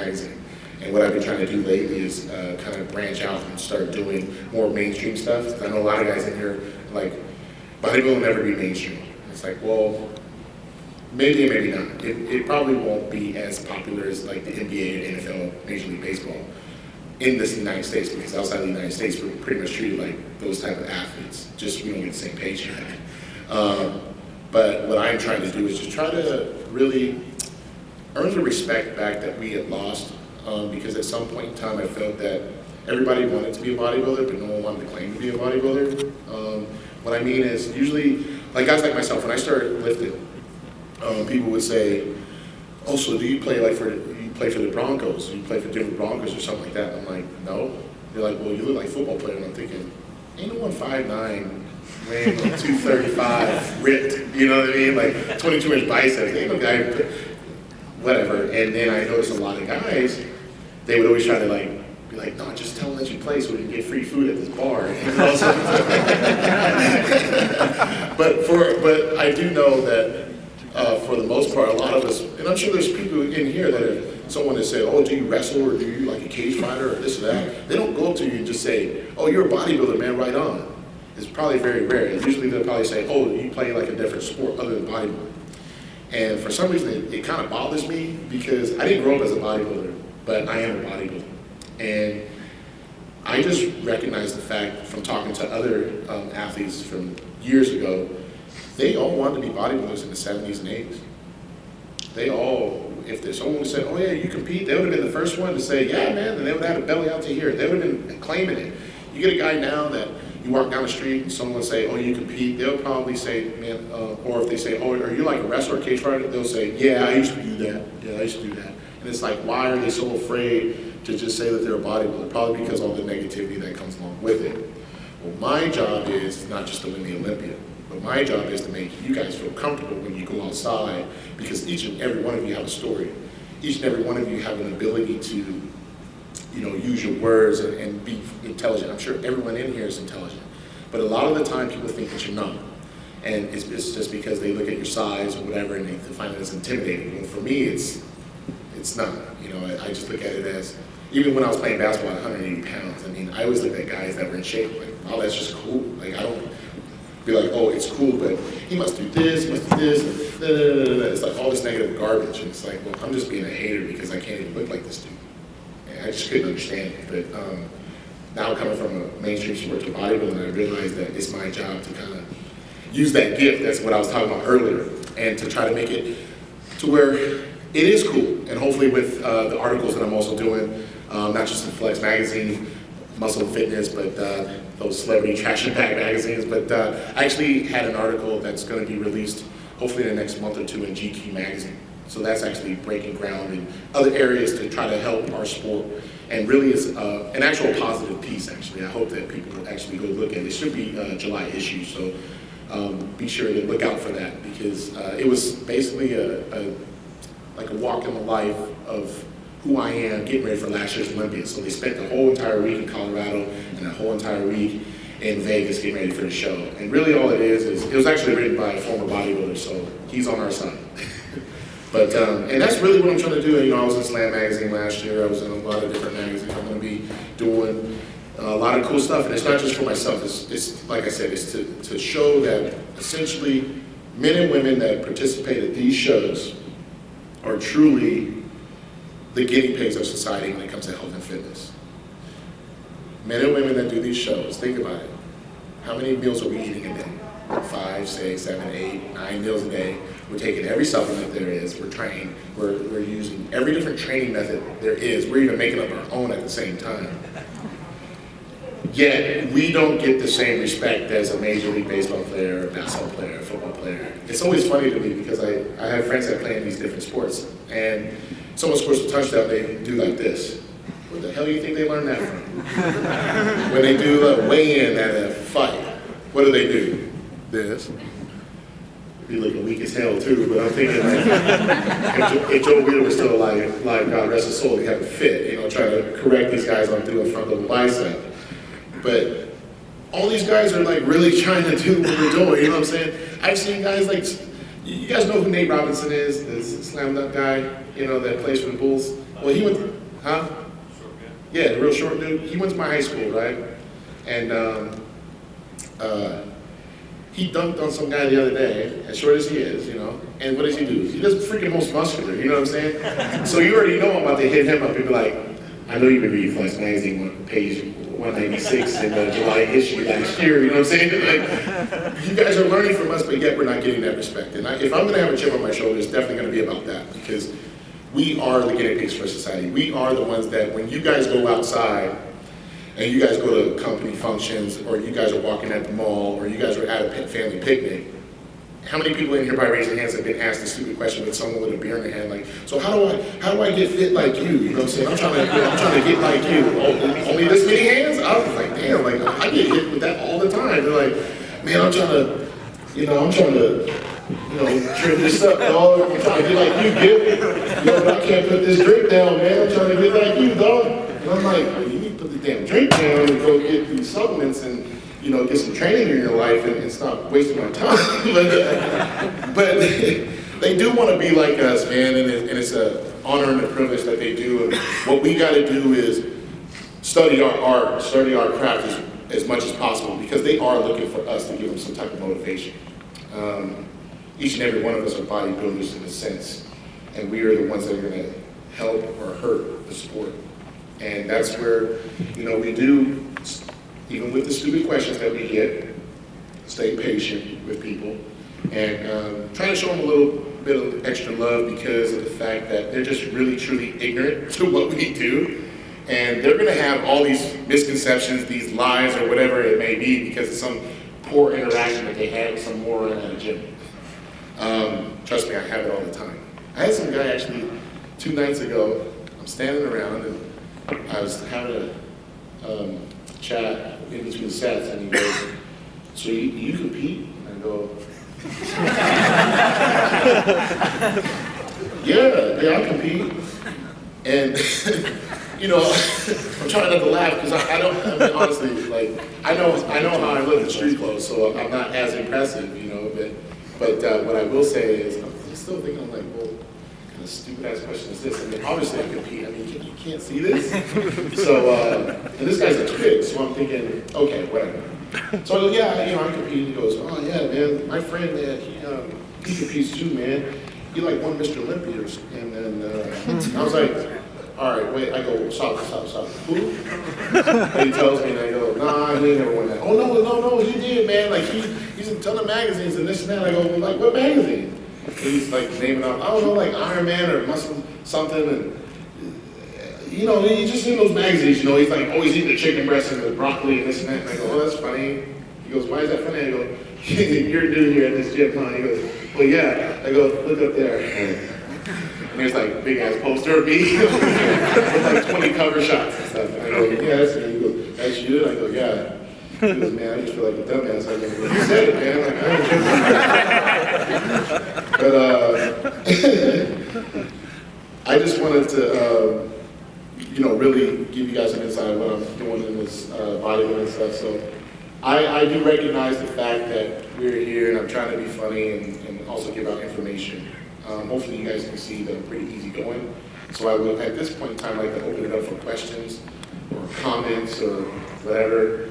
magazine. And what I've been trying to do lately is kind of branch out and start doing more mainstream stuff. I know a lot of guys in here, like, bodybuilding will never be mainstream. It's like, well, maybe and maybe not. It probably won't be as popular as like the NBA, NFL, Major League Baseball in the United States, because outside the United States, we're pretty much treated like those type of athletes. Just we don't get the same paycheck. But what I'm trying to do is just try to really earn the respect back that we had lost, because at some point in time I felt that everybody wanted to be a bodybuilder, but no one wanted to claim to be a bodybuilder. What I mean is, usually, like guys like myself, when I started lifting, people would say, "Oh, so do you play like for the Broncos? Do you play for Denver Broncos or something like that?" I'm like, "No." They're like, "Well, you look like a football player," and I'm thinking, "Ain't no one 5'9", weighing like 235, ripped, you know what I mean? Like 22-inch biceps. Ain't no guy, whatever." And then I noticed a lot of guys, they would always try to like be like, "No, just tell them that you play so we can get free food at this bar." But I do know that for the most part, a lot of us, and I'm sure there's people in here that if someone that say, "Oh, do you wrestle, or do you like a cage fighter, or this or that?" They don't go up to you and just say, "Oh, you're a bodybuilder, man, right on." It's probably very rare. Usually they'll probably say, "Oh, you play like a different sport other than bodybuilding." And for some reason, it kind of bothers me, because I didn't grow up as a bodybuilder, but I am a bodybuilder. And I just recognize the fact from talking to other athletes from years ago, they all wanted to be bodybuilders in the 70s and 80s. They all, if there's someone who said, "Oh yeah, you compete," they would have been the first one to say, "Yeah, man," and they would have had a belly out to here. They would have been claiming it. You get a guy now that you walk down the street and someone say, "Oh, you compete," they'll probably say, "Man," or if they say, "Oh, are you like a wrestler or cage fighter?" They'll say, "Yeah, I used to do that. Yeah, I used to do that." And it's like, why are they so afraid to just say that they're a bodybuilder? Probably because all the negativity that comes along with it. Well, my job is not just to win the Olympia, but my job is to make you guys feel comfortable when you go outside, because each and every one of you have a story. Each and every one of you have an ability to, you know, use your words and be intelligent. I'm sure everyone in here is intelligent, but a lot of the time people think that you're not. And it's just because they look at your size or whatever and they find it as intimidating. Well, for me, it's not. You know, I just look at it as, even when I was playing basketball at 180 pounds, I mean, I always look at guys that were in shape, like, "Oh, that's just cool." Like, I don't be like, "Oh, it's cool, but he must do this, he must do this," and da, da, da, da. It's like all this negative garbage. And it's like, well, I'm just being a hater because I can't even look like this dude. And I just couldn't understand it. But now coming from a mainstream sport to bodybuilding, I realized that it's my job to kind of use that gift, that's what I was talking about earlier, and to try to make it to where it is cool. And hopefully with the articles that I'm also doing, not just in Flex Magazine, Muscle and Fitness, but those celebrity trash bag magazines, but I actually had an article that's going to be released hopefully in the next month or two in GQ magazine. So that's actually breaking ground in other areas to try to help our sport, and really is an actual positive piece. Actually, I hope that people will actually go look at it. It should be July issue, so be sure to look out for that, because it was basically like a walk in the life of who I am getting ready for last year's Olympia. So they spent the whole entire week in Colorado and the whole entire week in Vegas getting ready for the show. And really all it is it was actually written by a former bodybuilder, so he's on our side. But, and that's really what I'm trying to do. You know, I was in Slam Magazine last year. I was in a lot of different magazines. I'm going to be doing a lot of cool stuff. And it's not just for myself. It's like I said, it's to show that essentially men and women that participate at these shows are truly the guinea pigs of society when it comes to health and fitness. Men and women that do these shows, think about it. How many meals are we eating a day? 5, 6, 7, 8, 9 meals a day. We're taking every supplement there is. We're training. We're using every different training method there is. We're even making up our own at the same time. Yet, we don't get the same respect as a Major League Baseball player, a basketball player, a football player. It's always funny to me because I have friends that play in these different sports, and someone scores a touchdown, they do like this. Where the hell do you think they learned that from? When they do a weigh-in at a fight, what do? This. Be looking weak as hell too, but I'm thinking like, if Joe Wheeler was still alive, like God rest his soul, he'd have a fit, you know, trying to correct these guys on doing front double bicep. But all these guys are like really trying to do what they're doing, you know what I'm saying? I've seen guys like, you guys know who Nate Robinson is, this slam dunk guy, you know, that plays for the Bulls? Well, he went, huh? Yeah, the real short dude. He went to my high school, right? And he dunked on some guy the other day, as short as he is, you know. And what does he do? He does freaking most muscular, you know what I'm saying? So you already know I'm about to hit him up and be like, I know you've been reading Flex Magazine, page 196 in the July issue last year, you know what I'm saying? Like, you guys are learning from us, but yet we're not getting that respect. And if I'm gonna have a chip on my shoulder, it's definitely gonna be about that, because we are the guinea pigs for society. We are the ones that when you guys go outside, and you guys go to company functions, or you guys are walking at the mall, or you guys are at a family picnic, how many people in here by raising hands have been asked a stupid question with someone with a beer in their hand, like, so how do I get fit like you? You know what I'm saying? I'm trying to get like you. Oh, only this many hands? I was like, damn, like I get hit with that all the time. They're like, man, I'm trying to trim this up, dog. I'm trying to get like you, Gil. But I can't put this drink down, man. I'm trying to get like you, dog. And I'm like, well, you need to put the damn drink down and go get these supplements and get some training in your life and stop wasting my time. but they do want to be like us, man, and it's an honor and a privilege that they do. And what we got to do is study our art, study our craft as much as possible, because they are looking for us to give them some type of motivation. Each and every one of us are bodybuilders in a sense, and we are the ones that are going to help or hurt the sport. And that's where, we do, even with the stupid questions that we get, stay patient with people and try to show them a little bit of extra love because of the fact that they're just really, truly ignorant to what we do. And they're going to have all these misconceptions, these lies, or whatever it may be because of some poor interaction that they had with some moron at a gym. Trust me, I have it all the time. I had some guy actually 2 nights ago, I'm standing around and I was having a chat in between sets, and he goes, so you compete? And I go, yeah, I compete. And, I'm trying not to laugh because I mean, honestly, like, I know how I look in street clothes, so I'm not as impressive, but what I will say is, I'm still thinking, I'm like, well, what kind of stupid ass question is this? I mean, obviously I compete. I mean, you can't see this. So, and this guy's a twig, so I'm thinking, okay, whatever. So I go, yeah, I compete. He goes, oh yeah, man, my friend, man, he competes too, man. He like won Mr. Olympia, and then I was like, all right, wait. I go, stop. Who? And he tells me, and I go, nah, he never won that. Oh no, he did, man. Like he's in a ton of magazines and this and that. I go, well, like what magazine? And he's like naming off, I don't know, like Iron Man or Muscle something, and he's just in those magazines. He's like always eating the chicken breast and the broccoli and this and that. And I go, oh, that's funny. He goes, why is that funny? I go, you're new here at this gym, huh? He goes, well, yeah. I go, look up there. And there's like big ass poster of me with like 20 cover shots and stuff. And I go, yeah, that's me. He goes, that's you? And I go, yeah. He goes, man, I just feel like a dumbass. I go, well, you said it, man. Like, but I just wanted to, really give you guys an insight of what I'm doing in this bodybuilding and stuff. So I do recognize the fact that we're here and I'm trying to be funny and also give out information. Hopefully you guys can see that I'm pretty easygoing. So I would, at this point in time, like to open it up for questions or comments or whatever.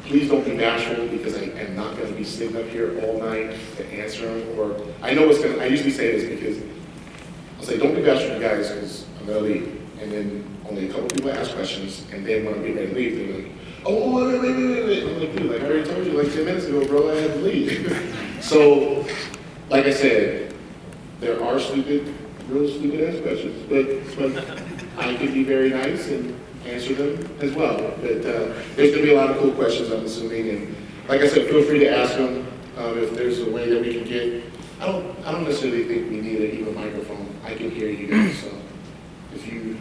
Please don't be bashful because I am not going to be sitting up here all night to answer them. Or I know it's going to, I usually say this because I'll say, don't be bashful, you guys, because I'm going to leave. And then only a couple people ask questions, and then when I'm getting ready to leave, they're like, oh, wait. I'm like, dude, like I already told you like 10 minutes ago, bro, I had to leave. So, like I said, there are real stupid ass questions, but I can be very nice and answer them as well. But there's going to be a lot of cool questions, I'm assuming, and like I said, feel free to ask them if there's a way that we can get. I don't necessarily think we need an even microphone. I can hear you guys, so if you